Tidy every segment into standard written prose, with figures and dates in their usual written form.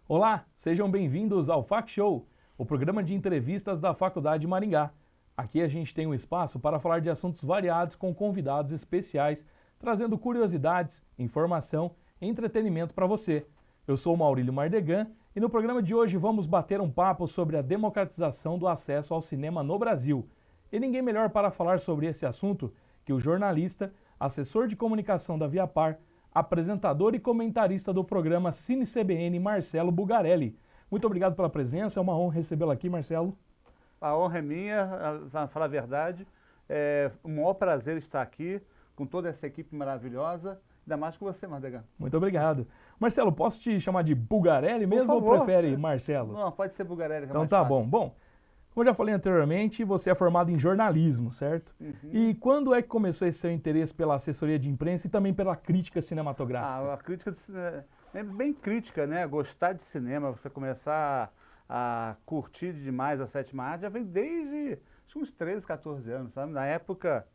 Olá, sejam bem-vindos ao FAC Show, o programa de entrevistas da Faculdade de Maringá. Aqui a gente tem um espaço para falar de assuntos variados com convidados especiais, trazendo curiosidades, informação e entretenimento para você. Eu sou o Maurílio Mardegan e no programa de hoje vamos bater um papo sobre a democratização do acesso ao cinema no Brasil. E ninguém melhor para falar sobre esse assunto que o jornalista, assessor de comunicação da Viapar, apresentador e comentarista do programa Cine CBN, Marcelo Bugarelli. Muito obrigado pela presença, é uma honra recebê-lo aqui, Marcelo. A honra é minha, para falar a verdade. É um maior prazer estar aqui com toda essa equipe maravilhosa, ainda mais com você, Mardegan. Muito obrigado. Marcelo, posso te chamar de Bugarelli mesmo ou prefere Marcelo? Não, pode ser Bugarelli. Então tá bom. Bom, como eu já falei anteriormente, você é formado em jornalismo, certo? Uhum. E quando é que começou esse seu interesse pela assessoria de imprensa e também pela crítica cinematográfica? A crítica de cinema é bem crítica, né? Gostar de cinema, você começar a curtir demais a sétima arte, já vem desde acho, uns 13, 14 anos, sabe? Na época,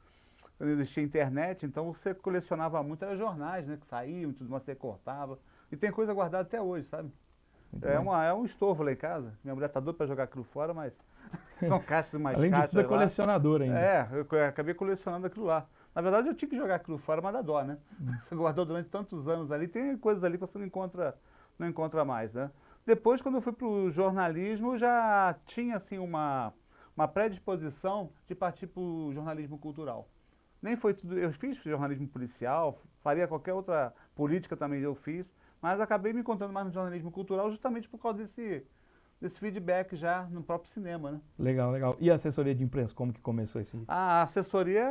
quando existia internet, então você colecionava muito, era jornais, né? Que saíam, tudo mais, você cortava. E tem coisa guardada até hoje, sabe? É um estorvo lá em casa. Minha mulher tá doida para jogar aquilo fora, mas são caixas e mais Além caixas. de tudo, é colecionador ainda. Eu acabei colecionando aquilo lá. Na verdade, eu tinha que jogar aquilo fora, mas dá dó, né? Você guardou durante tantos anos ali, tem coisas ali que você não encontra mais, né? Depois, quando eu fui para o jornalismo, eu já tinha assim, uma predisposição de partir para o jornalismo cultural. Nem foi tudo. Eu fiz jornalismo policial, faria qualquer outra política também eu fiz, mas acabei me encontrando mais no jornalismo cultural justamente por causa desse feedback já no próprio cinema, né? Legal, legal. E a assessoria de imprensa, como que começou esse? A assessoria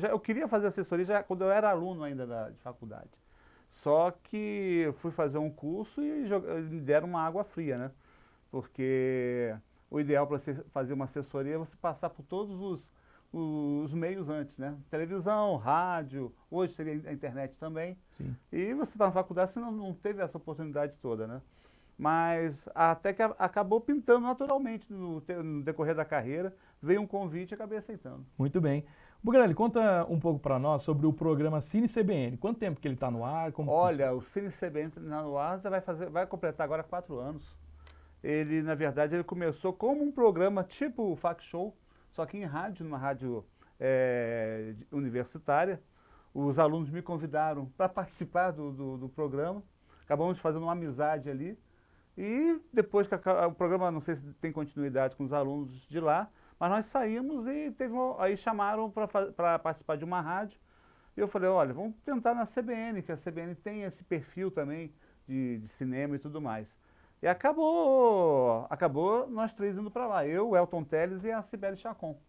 eu queria fazer assessoria já quando eu era aluno ainda de faculdade. Só que eu fui fazer um curso e me deram uma água fria, né? Porque o ideal para você fazer uma assessoria é você passar por todos os meios antes, né? Televisão, rádio, hoje seria a internet também. Sim. E você está na faculdade, você não teve essa oportunidade toda, né? Mas até que acabou pintando naturalmente no decorrer da carreira, veio um convite e acabei aceitando. Muito bem. Bugarelli, conta um pouco para nós sobre o programa Cine CBN. Quanto tempo que ele está no ar? Olha, o Cine CBN está no ar, vai completar agora 4 anos. Ele, na verdade, ele começou como um programa tipo o FAC Show, só que em rádio, numa rádio universitária. Os alunos me convidaram para participar do programa. Acabamos fazendo uma amizade ali. E depois que o programa, não sei se tem continuidade com os alunos de lá, mas nós saímos e aí chamaram para participar de uma rádio. E eu falei, olha, vamos tentar na CBN, que a CBN tem esse perfil também de cinema e tudo mais. E acabou nós três indo para lá, eu, o Elton Teles e a Cibele Chacon.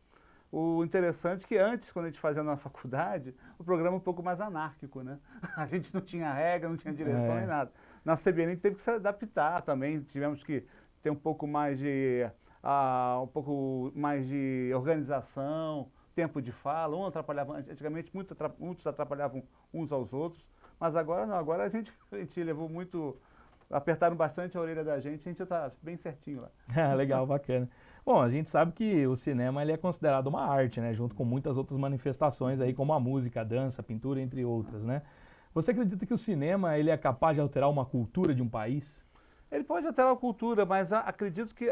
O interessante é que antes, quando a gente fazia na faculdade, o programa é um pouco mais anárquico, né? A gente não tinha regra, não tinha direção nem nada. Na CBN a gente teve que se adaptar também, tivemos que ter um pouco mais de organização, tempo de fala, um atrapalhava, antigamente muitos atrapalhavam uns aos outros, mas agora não, agora a gente levou muito, apertaram bastante a orelha da gente está bem certinho lá. Legal, bacana. Bom, a gente sabe que o cinema ele é considerado uma arte, né? Junto com muitas outras manifestações aí, como a música, a dança, a pintura, entre outras, né? Você acredita que o cinema ele é capaz de alterar uma cultura de um país? Ele pode alterar a cultura, mas acredito que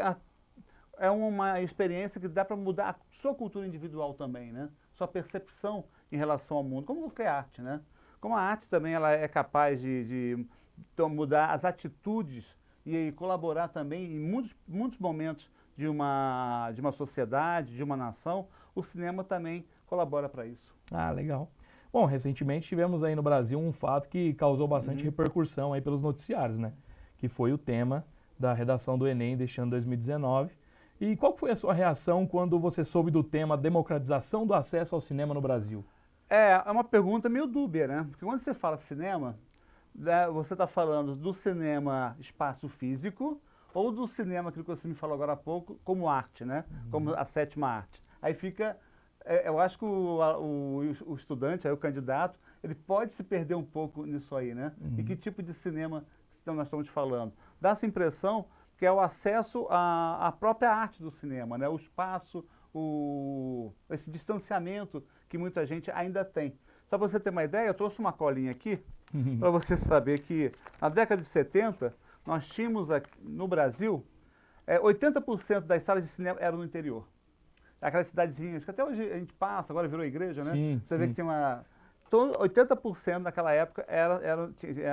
é uma experiência que dá para mudar a sua cultura individual também, né? Sua percepção em relação ao mundo, como qualquer arte, né? Como a arte também ela é capaz de mudar as atitudes e colaborar também em muitos momentos de uma sociedade, de uma nação, o cinema também colabora para isso. Ah, legal. Bom, recentemente tivemos aí no Brasil um fato que causou bastante repercussão aí pelos noticiários, né? Que foi o tema da redação do Enem deste ano 2019. E qual foi a sua reação quando você soube do tema democratização do acesso ao cinema no Brasil? É uma pergunta meio dúbia, né? Porque quando você fala cinema, você está falando do cinema espaço físico ou do cinema, aquilo que você me falou agora há pouco, como arte, né? Como a sétima arte. Aí fica, eu acho que o estudante, aí o candidato, ele pode se perder um pouco nisso aí, né? E que tipo de cinema nós estamos falando? Dá essa impressão que é o acesso à própria arte do cinema, né? O espaço, esse distanciamento que muita gente ainda tem. Só para você ter uma ideia, eu trouxe uma colinha aqui, para você saber que na década de 70, nós tínhamos aqui no Brasil, 80% das salas de cinema eram no interior. Aquelas cidadezinhas que até hoje a gente passa, agora virou igreja, né? Sim, Você vê sim. que tem uma... Então, 80% naquela época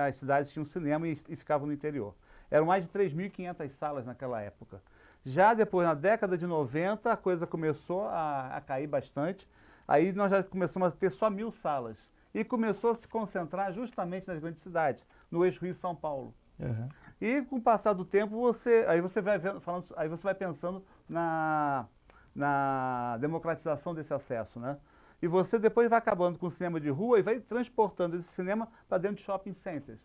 as cidades tinham cinema e ficavam no interior. Eram mais de 3.500 salas naquela época. Já depois, na década de 90, a coisa começou a cair bastante. Aí nós já começamos a ter só 1.000 salas. E começou a se concentrar justamente nas grandes cidades, no eixo Rio-São Paulo. Uhum. E com o passar do tempo, aí você vai pensando na democratização desse acesso, né? E você depois vai acabando com o cinema de rua e vai transportando esse cinema para dentro de shopping centers.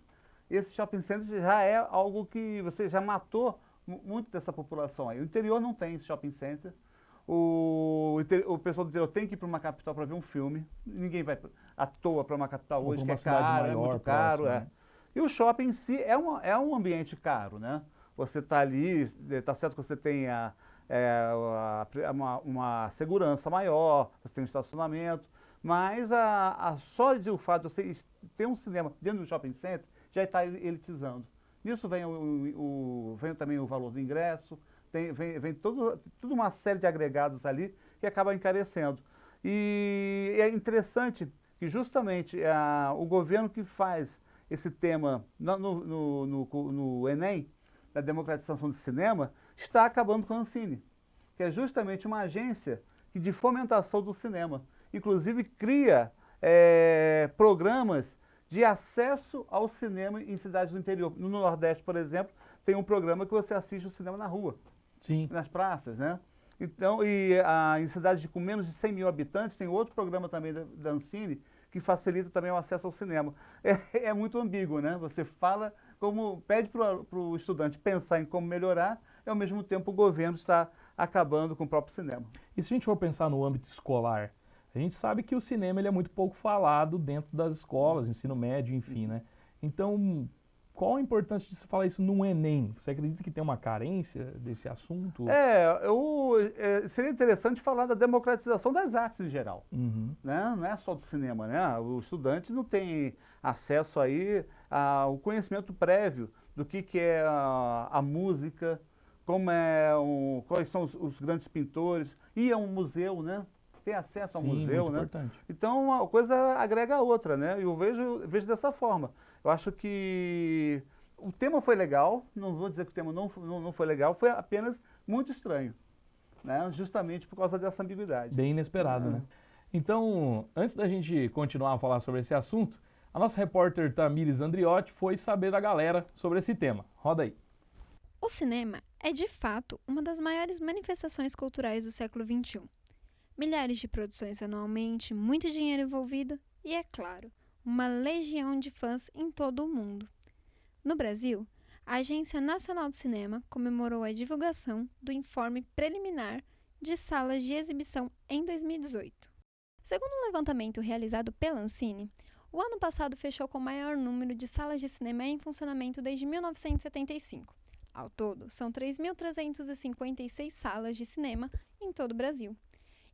Esse shopping centers já é algo que você já matou muito dessa população aí. O interior não tem shopping center. O pessoal do interior tem que ir para uma capital para ver um filme. Ninguém vai à toa para uma capital hoje, que é caro, é muito caro. Próxima, né? E o shopping em si é um ambiente caro, né? Você está ali, está certo que você tem uma segurança maior, você tem um estacionamento, mas só o fato de você ter um cinema dentro do shopping center já está elitizando. Nisso vem, vem também o valor do ingresso, vem toda uma série de agregados ali que acaba encarecendo. E é interessante que justamente o governo que faz esse tema no Enem, da democratização do cinema, está acabando com a Ancine, que é justamente uma agência de fomentação do cinema. Inclusive cria programas de acesso ao cinema em cidades do interior. No Nordeste, por exemplo, tem um programa que você assiste o cinema na rua, Sim. nas praças, né? Então, em cidades com menos de 100 mil habitantes, tem outro programa também da Ancine que facilita também o acesso ao cinema. É muito ambíguo, né? Você fala pede para o estudante pensar em como melhorar, e ao mesmo tempo o governo está acabando com o próprio cinema. E se a gente for pensar no âmbito escolar, a gente sabe que o cinema ele é muito pouco falado dentro das escolas, ensino médio, enfim, né? Então, qual a importância de se falar isso no Enem? Você acredita que tem uma carência desse assunto? Seria interessante falar da democratização das artes em geral. Uhum. Né? Não é só do cinema, né? O estudante não tem acesso aí ao conhecimento prévio do que é a música, quais são os grandes pintores, ir a um museu, né? Ter acesso ao Sim, museu, muito né? importante. Então uma coisa agrega a outra, né? Eu vejo dessa forma. Eu acho que o tema foi legal, não vou dizer que o tema não foi legal, foi apenas muito estranho, né? Justamente por causa dessa ambiguidade. Bem inesperado, né? Então, antes da gente continuar a falar sobre esse assunto, a nossa repórter Tamires Andriotti foi saber da galera sobre esse tema. Roda aí. O cinema é, de fato, uma das maiores manifestações culturais do século XXI. Milhares de produções anualmente, muito dinheiro envolvido e, é claro, uma legião de fãs em todo o mundo. No Brasil, a Agência Nacional de Cinema comemorou a divulgação do informe preliminar de salas de exibição em 2018. Segundo um levantamento realizado pela Ancine, o ano passado fechou com o maior número de salas de cinema em funcionamento desde 1975. Ao todo, são 3.356 salas de cinema em todo o Brasil.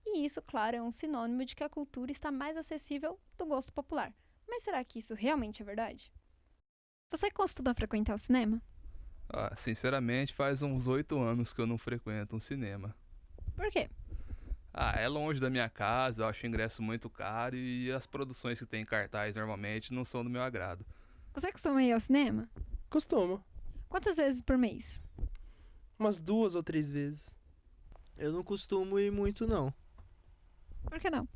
E isso, claro, é um sinônimo de que a cultura está mais acessível do gosto popular. Mas será que isso realmente é verdade? Você costuma frequentar o cinema? Sinceramente, faz uns 8 anos que eu não frequento um cinema. Por quê? É longe da minha casa, eu acho o ingresso muito caro e as produções que tem em cartaz normalmente não são do meu agrado. Você costuma ir ao cinema? Costumo. Quantas vezes por mês? Umas 2 ou 3 vezes. Eu não costumo ir muito, não. Por que não?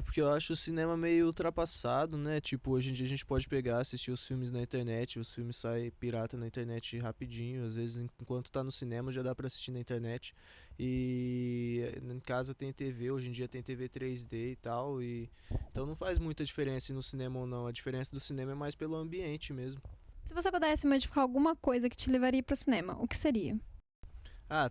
Porque eu acho o cinema meio ultrapassado, né? Tipo, hoje em dia a gente pode pegar, assistir os filmes na internet, os filmes saem pirata na internet rapidinho, às vezes enquanto tá no cinema já dá pra assistir na internet. E em casa tem TV, hoje em dia tem TV 3D e tal, então não faz muita diferença ir no cinema ou não, a diferença do cinema é mais pelo ambiente mesmo. Se você pudesse modificar alguma coisa que te levaria para o cinema, o que seria?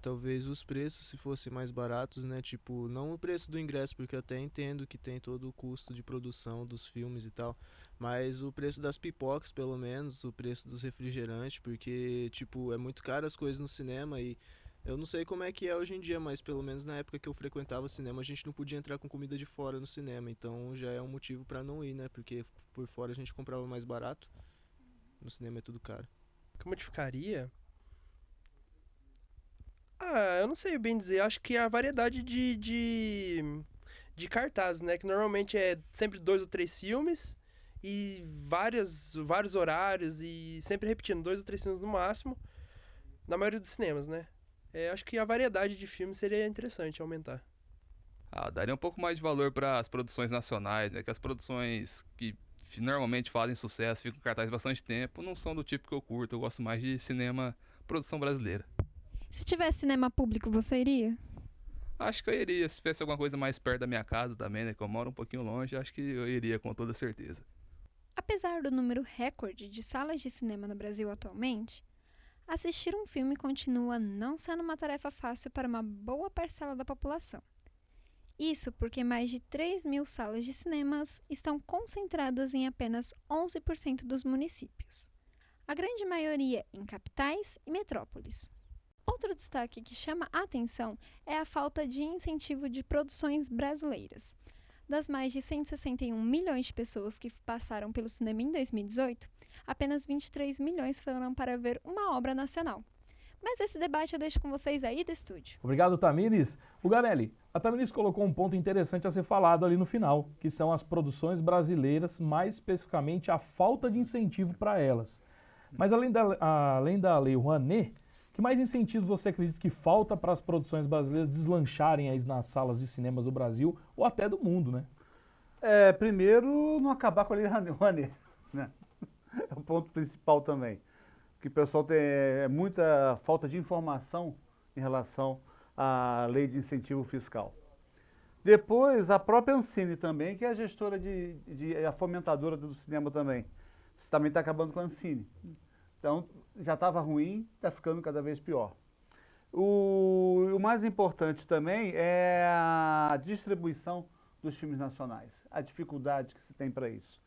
Talvez os preços se fossem mais baratos, né? Tipo, não o preço do ingresso, porque eu até entendo que tem todo o custo de produção dos filmes e tal, mas o preço das pipocas, pelo menos, o preço dos refrigerantes, porque, tipo, é muito caro as coisas no cinema e eu não sei como é que é hoje em dia, mas pelo menos na época que eu frequentava o cinema, a gente não podia entrar com comida de fora no cinema, então já é um motivo pra não ir, né? Porque por fora a gente comprava mais barato, no cinema é tudo caro. que modificaria? Eu não sei bem dizer. Acho que a variedade de cartazes, né? Que normalmente é sempre 2 ou 3 filmes e vários horários e sempre repetindo 2 ou 3 filmes no máximo, na maioria dos cinemas, né? Acho que a variedade de filmes seria interessante aumentar. Daria um pouco mais de valor para as produções nacionais, né? Que as produções que normalmente fazem sucesso, ficam em cartaz bastante tempo, não são do tipo que eu curto. Eu gosto mais de cinema, produção brasileira. Se tivesse cinema público, você iria? Acho que eu iria. Se tivesse alguma coisa mais perto da minha casa também, né? Que eu moro um pouquinho longe, acho que eu iria com toda certeza. Apesar do número recorde de salas de cinema no Brasil atualmente, assistir um filme continua não sendo uma tarefa fácil para uma boa parcela da população. Isso porque mais de 3.000 salas de cinemas estão concentradas em apenas 11% dos municípios. A grande maioria em capitais e metrópoles. Outro destaque que chama a atenção é a falta de incentivo de produções brasileiras. Das mais de 161 milhões de pessoas que passaram pelo cinema em 2018, apenas 23 milhões foram para ver uma obra nacional. Mas esse debate eu deixo com vocês aí do estúdio. Obrigado, Tamires. O Garelli, a Tamires colocou um ponto interessante a ser falado ali no final, que são as produções brasileiras, mais especificamente a falta de incentivo para elas. Mas além da Lei Rouanet, que mais incentivos você acredita que falta para as produções brasileiras deslancharem aí nas salas de cinemas do Brasil ou até do mundo, né? Primeiro, não acabar com a Lei Rouanet, né? É o ponto principal também. Que o pessoal tem muita falta de informação em relação à lei de incentivo fiscal. Depois, a própria Ancine também, que é a gestora a fomentadora do cinema também. Isso também está acabando com a Ancine. Então, já estava ruim, está ficando cada vez pior. O mais importante também é a distribuição dos filmes nacionais, a dificuldade que se tem para isso.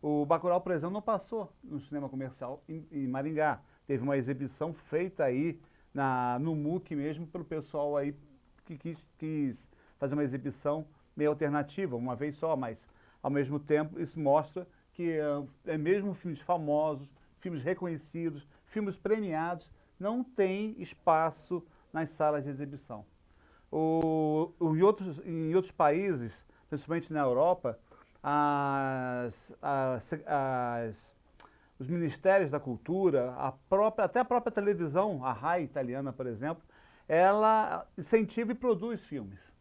O Bacurau, por exemplo, não passou no cinema comercial em Maringá. Teve uma exibição feita aí no MUC mesmo, pelo pessoal aí que quis fazer uma exibição meio alternativa, uma vez só, mas ao mesmo tempo isso mostra que mesmo filmes famosos, filmes reconhecidos, filmes premiados, não tem espaço nas salas de exibição. Em outros países, principalmente na Europa, os ministérios da cultura, até a própria televisão, a RAI italiana, por exemplo, ela incentiva e produz filmes.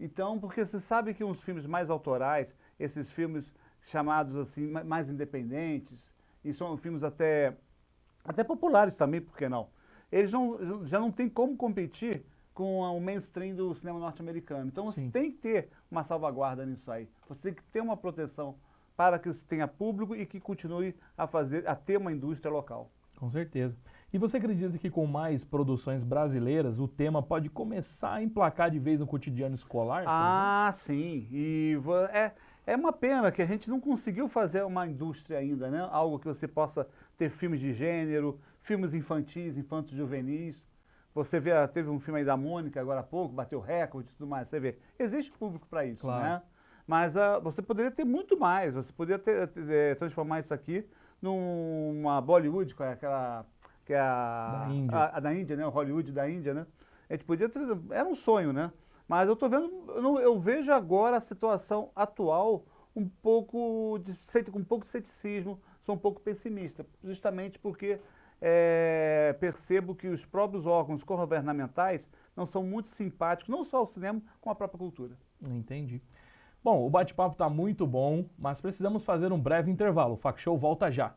Então, porque se sabe que uns filmes mais autorais, esses filmes chamados assim, mais independentes, e são filmes até populares também, por que não? Eles já não têm como competir com o mainstream do cinema norte-americano. Então, você tem que ter uma salvaguarda nisso aí. Você tem que ter uma proteção para que você tenha público e que continue a ter uma indústria local. Com certeza. E você acredita que com mais produções brasileiras, o tema pode começar a emplacar de vez no cotidiano escolar? Sim. E é uma pena que a gente não conseguiu fazer uma indústria ainda, né? Algo que você possa ter filmes de gênero, filmes infantis, infantos juvenis. Você vê, teve um filme aí da Mônica agora há pouco, bateu recorde e tudo mais. Você vê, existe público para isso, claro, né? Mas você poderia ter muito mais, você poderia transformar isso aqui numa Bollywood, que é a da Índia, né? O Hollywood da Índia, né? A gente podia ter, era um sonho, né? Mas eu vejo agora a situação atual com um pouco de ceticismo, sou um pouco pessimista, justamente porque percebo que os próprios órgãos governamentais não são muito simpáticos, não só ao cinema, como à própria cultura. Entendi. Bom, o bate-papo está muito bom, mas precisamos fazer um breve intervalo. O Fact Show volta já.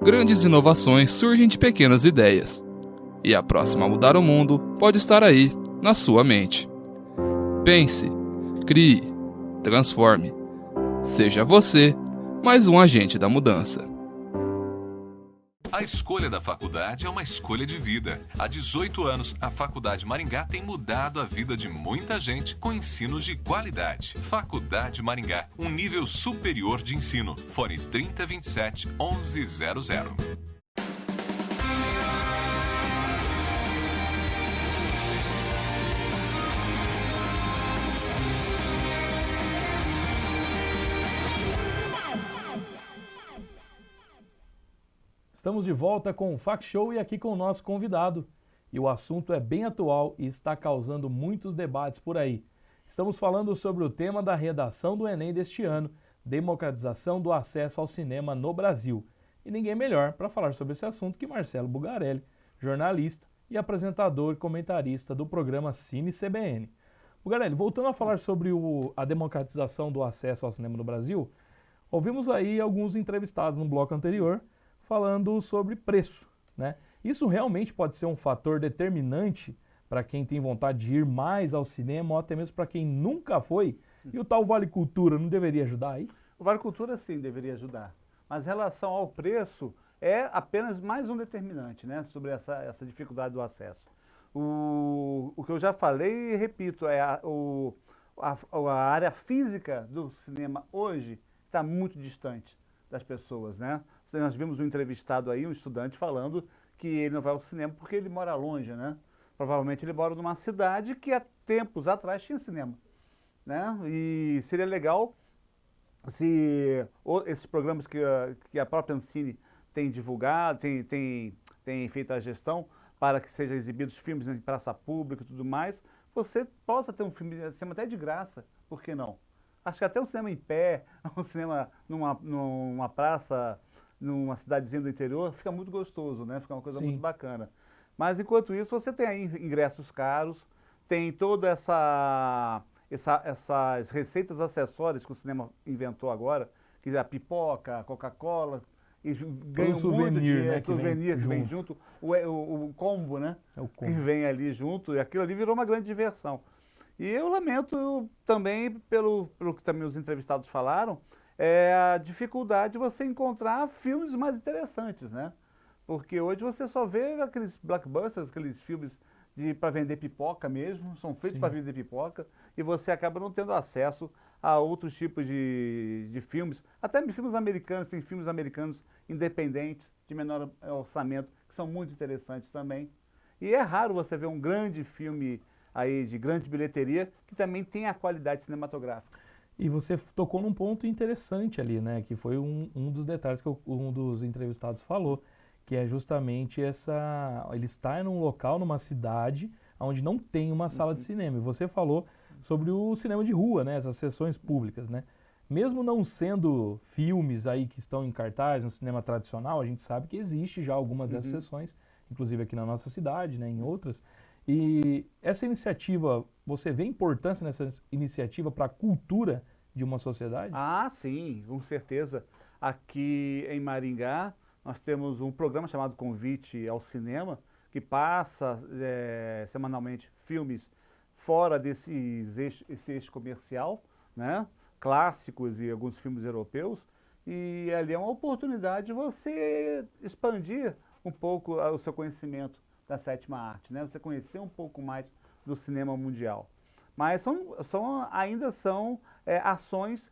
Grandes inovações surgem de pequenas ideias. E a próxima a mudar o mundo pode estar aí, na sua mente. Pense, crie, transforme. Seja você mais um agente da mudança. A escolha da faculdade é uma escolha de vida. Há 18 anos, a Faculdade Maringá tem mudado a vida de muita gente com ensinos de qualidade. Faculdade Maringá, um nível superior de ensino. Fone 3027 1100. Estamos de volta com o Fact Show e aqui com o nosso convidado. E o assunto é bem atual e está causando muitos debates por aí. Estamos falando sobre o tema da redação do Enem deste ano, democratização do acesso ao cinema no Brasil. E ninguém melhor para falar sobre esse assunto que Marcelo Bugarelli, jornalista e apresentador e comentarista do programa Cine CBN. Bugarelli, voltando a falar sobre a democratização do acesso ao cinema no Brasil, ouvimos aí alguns entrevistados no bloco anterior falando sobre preço, né? Isso realmente pode ser um fator determinante para quem tem vontade de ir mais ao cinema ou até mesmo para quem nunca foi? E o tal Vale Cultura não deveria ajudar aí? O Vale Cultura sim deveria ajudar, mas em relação ao preço é apenas mais um determinante, né, sobre essa dificuldade do acesso. O que eu já falei e repito, a área física do cinema hoje está muito distante das pessoas, né? Nós vimos um entrevistado aí, um estudante, falando que ele não vai ao cinema porque ele mora longe, né? Provavelmente ele mora numa cidade que há tempos atrás tinha cinema, né? E seria legal se esses programas que a própria Ancine tem divulgado, tem feito a gestão para que sejam exibidos filmes em praça pública e tudo mais, você possa ter um filme de cinema até de graça, por que não? Acho que até um cinema em pé, um cinema numa praça, numa cidadezinha do interior, fica muito gostoso, né? Fica uma coisa muito bacana. Mas enquanto isso, você tem aí ingressos caros, tem toda essas receitas acessórias que o cinema inventou agora, que é a pipoca, a Coca-Cola, e ganha um muito dinheiro, né, souvenir que vem junto, o combo, né? É o combo. Que vem ali junto, e aquilo ali virou uma grande diversão. E eu lamento também, pelo que também os entrevistados falaram, a dificuldade de você encontrar filmes mais interessantes, né? Porque hoje você só vê aqueles blockbusters, aqueles filmes para vender pipoca mesmo, são feitos para vender pipoca, e você acaba não tendo acesso a outros tipos de filmes, até filmes americanos, tem filmes americanos independentes, de menor orçamento, que são muito interessantes também. E é raro você ver um grande filme aí de grande bilheteria, que também tem a qualidade cinematográfica. E você tocou num ponto interessante ali, né? Que foi um dos detalhes que um dos entrevistados falou, que é justamente ele está em um local, numa cidade, onde não tem uma sala de cinema. E você falou sobre o cinema de rua, né? Essas sessões públicas, né? Mesmo não sendo filmes aí que estão em cartaz no cinema tradicional, a gente sabe que existe já algumas dessas sessões, inclusive aqui na nossa cidade, né? Em outras. E essa iniciativa, você vê importância nessa iniciativa para a cultura de uma sociedade? Ah, sim, com certeza. Aqui em Maringá, nós temos um programa chamado Convite ao Cinema, que passa semanalmente filmes fora desse eixo comercial, né? Clássicos e alguns filmes europeus. E ali é uma oportunidade de você expandir um pouco o seu conhecimento da sétima arte, né? Você conhecer um pouco mais do cinema mundial. Mas ainda são ações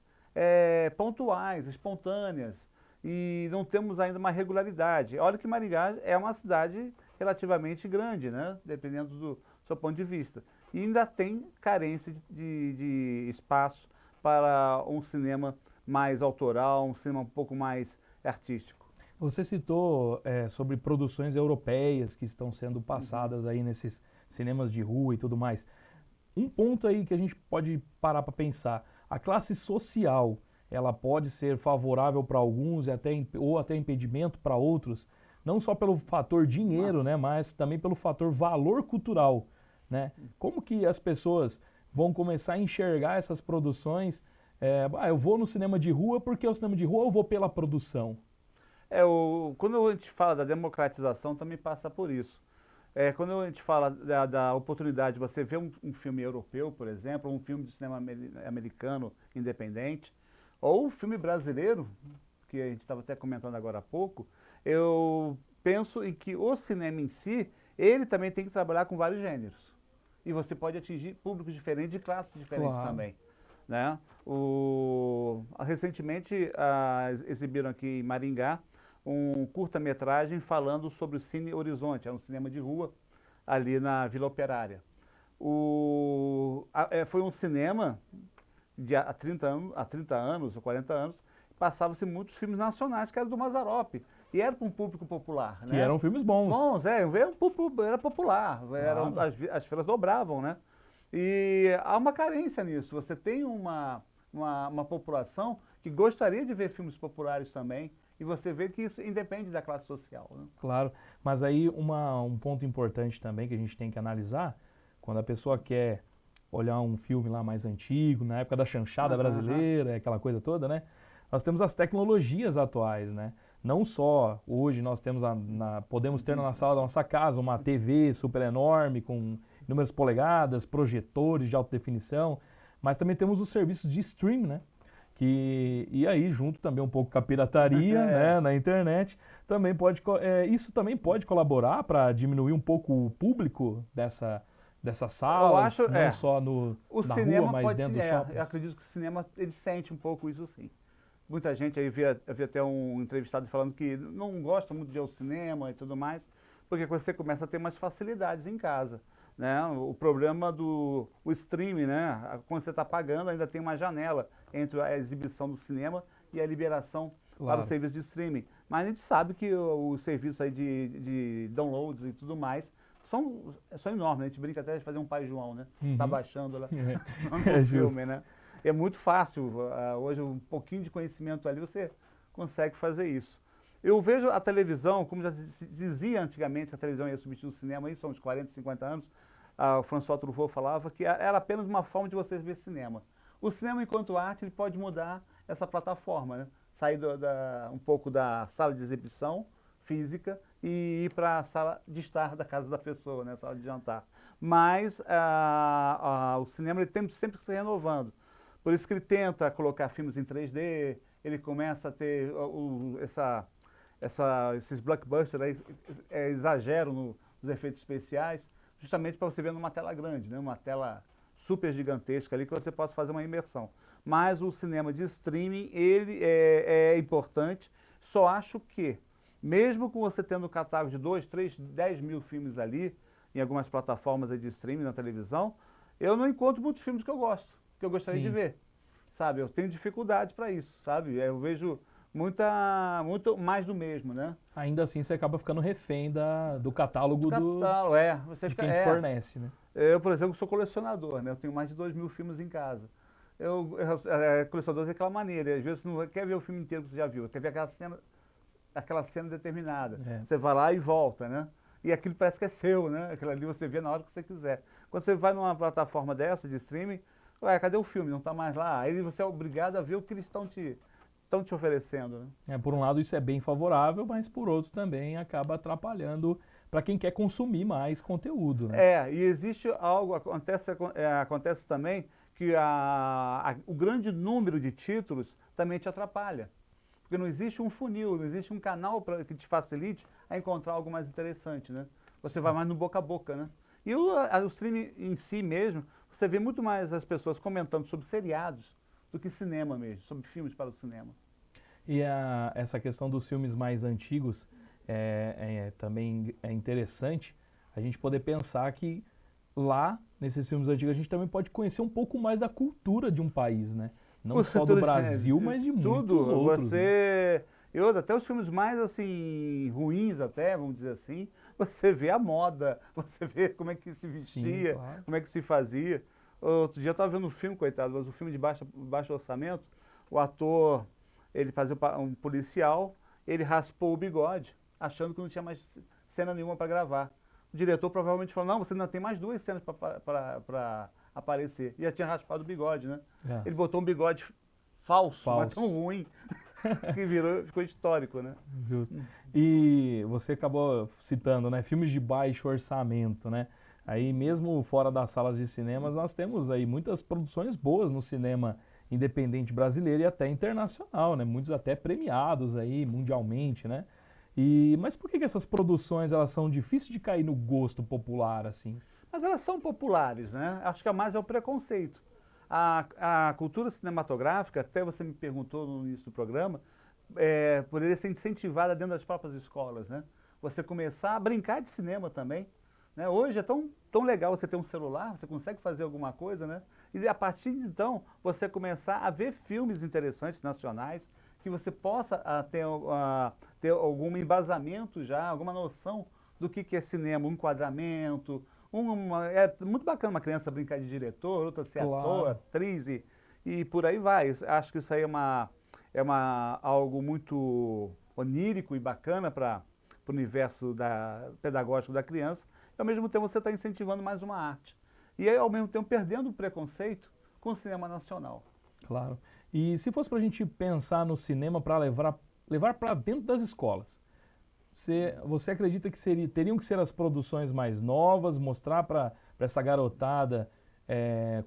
pontuais, espontâneas, e não temos ainda uma regularidade. Olha que Maringá é uma cidade relativamente grande, né? Dependendo do seu ponto de vista. E ainda tem carência de espaço para um cinema mais autoral, um cinema um pouco mais artístico. Você citou sobre produções europeias que estão sendo passadas aí nesses cinemas de rua e tudo mais. Um ponto aí que a gente pode parar para pensar, a classe social, ela pode ser favorável para alguns ou até impedimento para outros, não só pelo fator dinheiro, né, mas também pelo fator valor cultural, né? Como que as pessoas vão começar a enxergar essas produções? Eu vou no cinema de rua porque é o cinema de rua, eu vou pela produção? Quando a gente fala da democratização, também passa por isso. Quando a gente fala da oportunidade de você ver um filme europeu, por exemplo, um filme de cinema americano independente, ou um filme brasileiro, que a gente estava até comentando agora há pouco, eu penso em que o cinema em si, ele também tem que trabalhar com vários gêneros. E você pode atingir públicos diferentes, de classes diferentes também. Né? Recentemente exibiram aqui em Maringá um curta-metragem falando sobre o Cine Horizonte, é um cinema de rua ali na Vila Operária. Foi um cinema há 30 anos ou 40 anos, passava-se muitos filmes nacionais que eram do Mazzaropi, e era para um público popular. Que eram filmes bons. Bons, era popular, as filas dobravam, né? E há uma carência nisso, você tem uma população que gostaria de ver filmes populares também, e você vê que isso independe da classe social. Né? Claro, mas aí um ponto importante também que a gente tem que analisar, quando a pessoa quer olhar um filme lá mais antigo, na época da chanchada brasileira, aquela coisa toda, né? Nós temos as tecnologias atuais, né? Não só hoje nós temos podemos ter na sala da nossa casa uma TV super enorme com inúmeras polegadas, projetores de alta definição, mas também temos os serviços de stream, né? E aí, junto também um pouco com a pirataria né, na internet, também isso também pode colaborar para diminuir um pouco o público dessas salas, não só na rua, mas dentro do shopping. Eu acredito que o cinema ele sente um pouco isso sim. Muita gente, aí havia até um entrevistado falando que não gosta muito de ir ao cinema e tudo mais, porque você começa a ter mais facilidades em casa. Né? O problema do streaming, né? Quando você está pagando, ainda tem uma janela entre a exibição do cinema e a liberação para o serviço de streaming. Mas a gente sabe que o serviço aí de downloads e tudo mais são enormes. A gente brinca até de fazer um Pai João, né? Você está baixando lá no filme, né? É muito fácil. Hoje, um pouquinho de conhecimento ali, você consegue fazer isso. Eu vejo a televisão, como já se dizia antigamente, que a televisão ia substituir o cinema, aí são uns 40, 50 anos, o François Truffaut falava que era apenas uma forma de você ver cinema. O cinema, enquanto arte, ele pode mudar essa plataforma, né? Sair um pouco da sala de exibição física e ir para a sala de estar da casa da pessoa, né? Sala de jantar. Mas o cinema ele tem sempre que se renovando. Por isso que ele tenta colocar filmes em 3D, ele começa a ter esses blockbusters aí, exageram nos efeitos especiais, justamente para você ver numa tela grande, né? Uma tela super gigantesca ali que você possa fazer uma imersão. Mas o cinema de streaming, ele é importante, só acho que, mesmo com você tendo um catálogo de 2, 3, 10 mil filmes ali, em algumas plataformas de streaming na televisão, eu não encontro muitos filmes que eu gosto, que eu gostaria de ver, sabe? Eu tenho dificuldade para isso, sabe? Eu vejo muito mais do mesmo, né? Ainda assim, você acaba ficando refém do catálogo você de quem fornece, né? Eu, por exemplo, sou colecionador, né? Eu tenho mais de 2 mil filmes em casa. Colecionador daquela maneira, às vezes você não quer ver o filme inteiro que você já viu, quer ver aquela cena determinada. Você vai lá e volta, né? E aquilo parece que é seu, né? Aquilo ali você vê na hora que você quiser. Quando você vai numa plataforma dessa de streaming, cadê o filme? Não está mais lá. Aí você é obrigado a ver o que eles estão te oferecendo. Né? Por um lado isso é bem favorável, mas por outro também acaba atrapalhando para quem quer consumir mais conteúdo. Né? E existe algo, acontece também que o grande número de títulos também te atrapalha. Porque não existe um funil, não existe um canal que te facilite a encontrar algo mais interessante, né? Você vai mais no boca a boca, né? E o streaming em si mesmo, você vê muito mais as pessoas comentando sobre seriados do que cinema mesmo, sobre filmes para o cinema. E essa questão dos filmes mais antigos também é interessante a gente poder pensar que lá, nesses filmes antigos, a gente também pode conhecer um pouco mais da cultura de um país, né? Não só do Brasil, mas de muitos outros. Até os filmes mais assim ruins até, vamos dizer assim, você vê a moda, você vê como é que se vestia, como é que se fazia. Outro dia eu estava vendo um filme, coitado, mas um filme de baixo orçamento, o ator, ele fazia um policial, ele raspou o bigode, achando que não tinha mais cena nenhuma para gravar. O diretor provavelmente falou, não, você ainda tem mais 2 cenas para aparecer. E já tinha raspado o bigode, né? Ele botou um bigode falso, mas tão ruim, que ficou histórico, né? Justo. E você acabou citando, né, filmes de baixo orçamento, né? Aí mesmo fora das salas de cinemas, nós temos aí muitas produções boas no cinema independente brasileiro e até internacional, né? Muitos até premiados aí mundialmente, né? Mas por que essas produções elas são difíceis de cair no gosto popular assim? Mas elas são populares, né? Acho que a mais é o preconceito. A cultura cinematográfica, até você me perguntou no início do programa, poderia ser incentivada dentro das próprias escolas, né? Você começar a brincar de cinema também, né? Hoje é tão legal você ter um celular, você consegue fazer alguma coisa, né? E a partir de então, você começar a ver filmes interessantes nacionais, que você possa ter algum embasamento já, alguma noção do que é cinema, um enquadramento. É muito bacana uma criança brincar de diretor, outra ser ator, atriz e por aí vai. Acho que isso aí é algo muito onírico e bacana para o universo pedagógico da criança. E ao mesmo tempo você está incentivando mais uma arte. E aí, ao mesmo tempo, perdendo o preconceito com o cinema nacional. Claro. E se fosse para a gente pensar no cinema para levar para dentro das escolas, você acredita que teriam que ser as produções mais novas, mostrar para essa garotada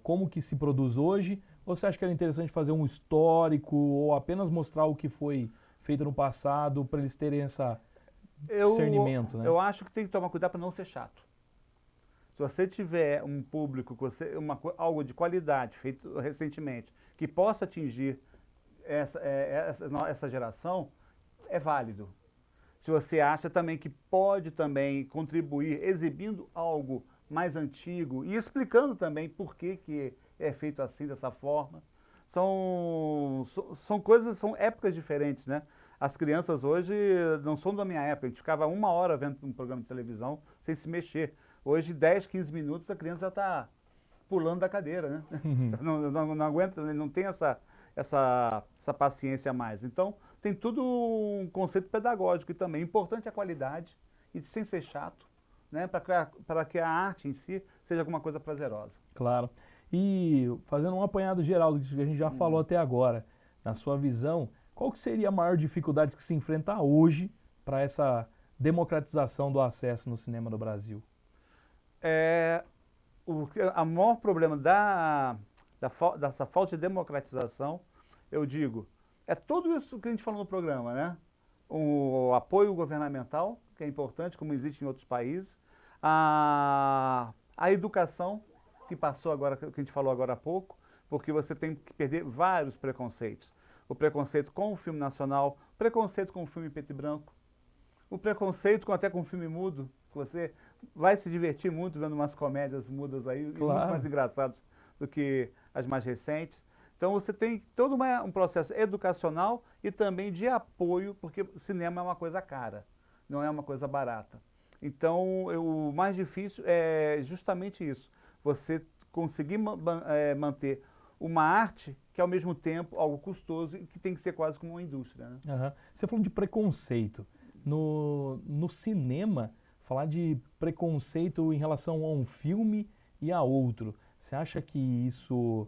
como que se produz hoje? Ou você acha que era interessante fazer um histórico ou apenas mostrar o que foi feito no passado para eles terem esse discernimento, né? Eu acho que tem que tomar cuidado para não ser chato. Se você tiver um público, algo de qualidade feito recentemente, que possa atingir essa geração, é válido. Se você acha também que pode também contribuir exibindo algo mais antigo e explicando também por que é feito assim, dessa forma. São coisas, são épocas diferentes, né? As crianças hoje não são da minha época, a gente ficava 1 hora vendo um programa de televisão sem se mexer. Hoje, 10, 15 minutos, a criança já está pulando da cadeira, né? Não aguenta, não tem essa paciência mais. Então, tem tudo um conceito pedagógico e também importante a qualidade e sem ser chato, né? Para que a arte em si seja alguma coisa prazerosa. Claro. E fazendo um apanhado geral do que a gente já falou até agora, na sua visão, qual que seria a maior dificuldade que se enfrenta hoje para essa democratização do acesso no cinema do Brasil? O maior problema dessa falta de democratização, eu digo, é tudo isso que a gente falou no programa, né? O apoio governamental, que é importante, como existe em outros países, a educação, que passou agora, que a gente falou agora há pouco, porque você tem que perder vários preconceitos. O preconceito com o filme nacional, preconceito com o filme preto e branco, o preconceito até com o filme mudo, que você vai se divertir muito vendo umas comédias mudas aí, muito mais engraçadas do que as mais recentes. Então você tem todo um processo educacional e também de apoio, porque cinema é uma coisa cara, não é uma coisa barata. Então o mais difícil é justamente isso, você conseguir manter uma arte que é ao mesmo tempo algo custoso e que tem que ser quase como uma indústria, né? Uhum. Você falou de preconceito. No cinema, falar de preconceito em relação a um filme e a outro, você acha que isso,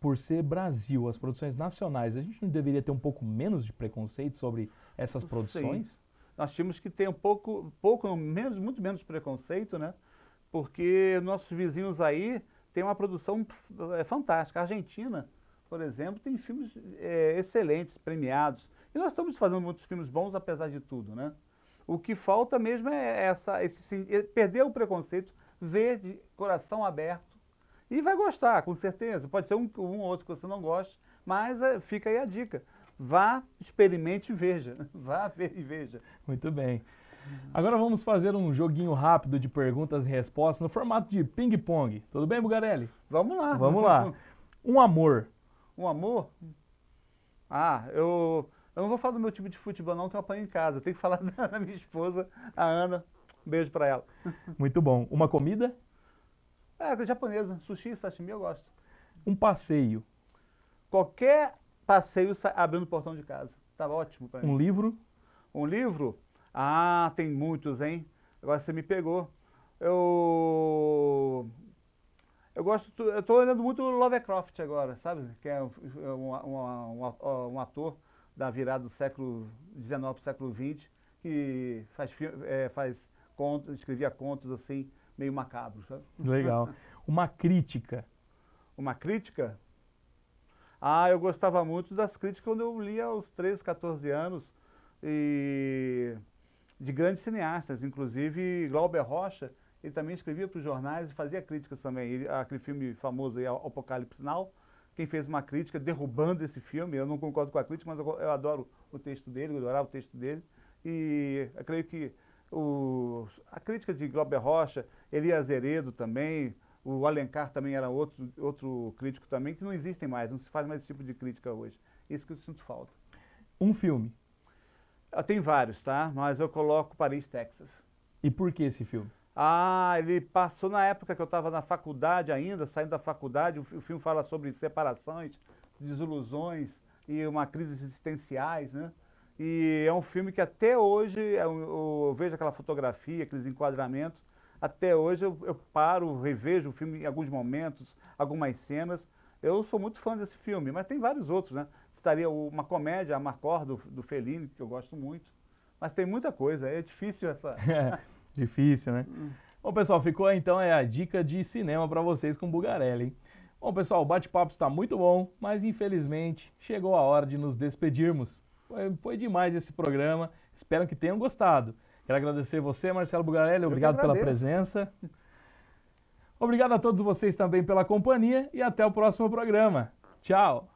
por ser Brasil, as produções nacionais, a gente não deveria ter um pouco menos de preconceito sobre essas produções? Sim. Nós tínhamos que ter muito menos preconceito, né? Porque nossos vizinhos aí têm uma produção fantástica. A Argentina, por exemplo, tem filmes excelentes, premiados. E nós estamos fazendo muitos filmes bons, apesar de tudo, né? O que falta mesmo é perder o preconceito, ver de coração aberto. E vai gostar, com certeza. Pode ser um ou outro que você não goste, mas fica aí a dica. Vá, experimente e veja. Vá ver e veja. Muito bem. Agora vamos fazer um joguinho rápido de perguntas e respostas no formato de ping-pong. Tudo bem, Bugarelli? Vamos lá. Vamos lá. Um amor. Um amor? Eu não vou falar do meu time de futebol não, que eu apanho em casa. Eu tenho que falar da minha esposa, a Ana. Um beijo pra ela. Muito bom. Uma comida? Japonesa. Sushi, sashimi, eu gosto. Um passeio. Qualquer passeio abrindo o portão de casa. Tá ótimo pra mim. Um livro? Um livro? Tem muitos, hein? Agora você me pegou. Eu tô olhando muito Lovecraft agora, sabe? Que é um ator da virada do século XIX para o século XX, que faz contos, escrevia contos assim, meio macabros, sabe? Legal. Uma crítica. Uma crítica? Eu gostava muito das críticas quando eu lia aos 13, 14 anos, e de grandes cineastas, inclusive Glauber Rocha, ele também escrevia para os jornais e fazia críticas também. Aquele filme famoso aí, Apocalipse Now, quem fez uma crítica derrubando esse filme, eu não concordo com a crítica, mas eu adoro o texto dele, eu adorava o texto dele, e eu creio que a crítica de Glauber Rocha, Elia Azeredo também, o Alencar também era outro crítico também, que não existem mais, não se faz mais esse tipo de crítica hoje. Isso que eu sinto falta. Um filme. Tem vários, tá? Mas eu coloco Paris, Texas. E por que esse filme? Ele passou na época que eu estava na faculdade ainda, saindo da faculdade. O filme fala sobre separações, desilusões e uma crise existenciais, né? E é um filme que até hoje, eu vejo aquela fotografia, aqueles enquadramentos, até hoje eu paro, revejo o filme em alguns momentos, algumas cenas. Eu sou muito fã desse filme, mas tem vários outros, né? Citaria uma comédia, Amarcord, do Fellini, que eu gosto muito. Mas tem muita coisa, é difícil essa... Difícil, né? Bom, pessoal, ficou então a dica de cinema para vocês com Bugarelli, hein? Bom, pessoal, o bate-papo está muito bom, mas infelizmente chegou a hora de nos despedirmos. Foi demais esse programa, espero que tenham gostado. Quero agradecer você, Marcelo Bugarelli, obrigado pela presença. Obrigado a todos vocês também pela companhia e até o próximo programa. Tchau!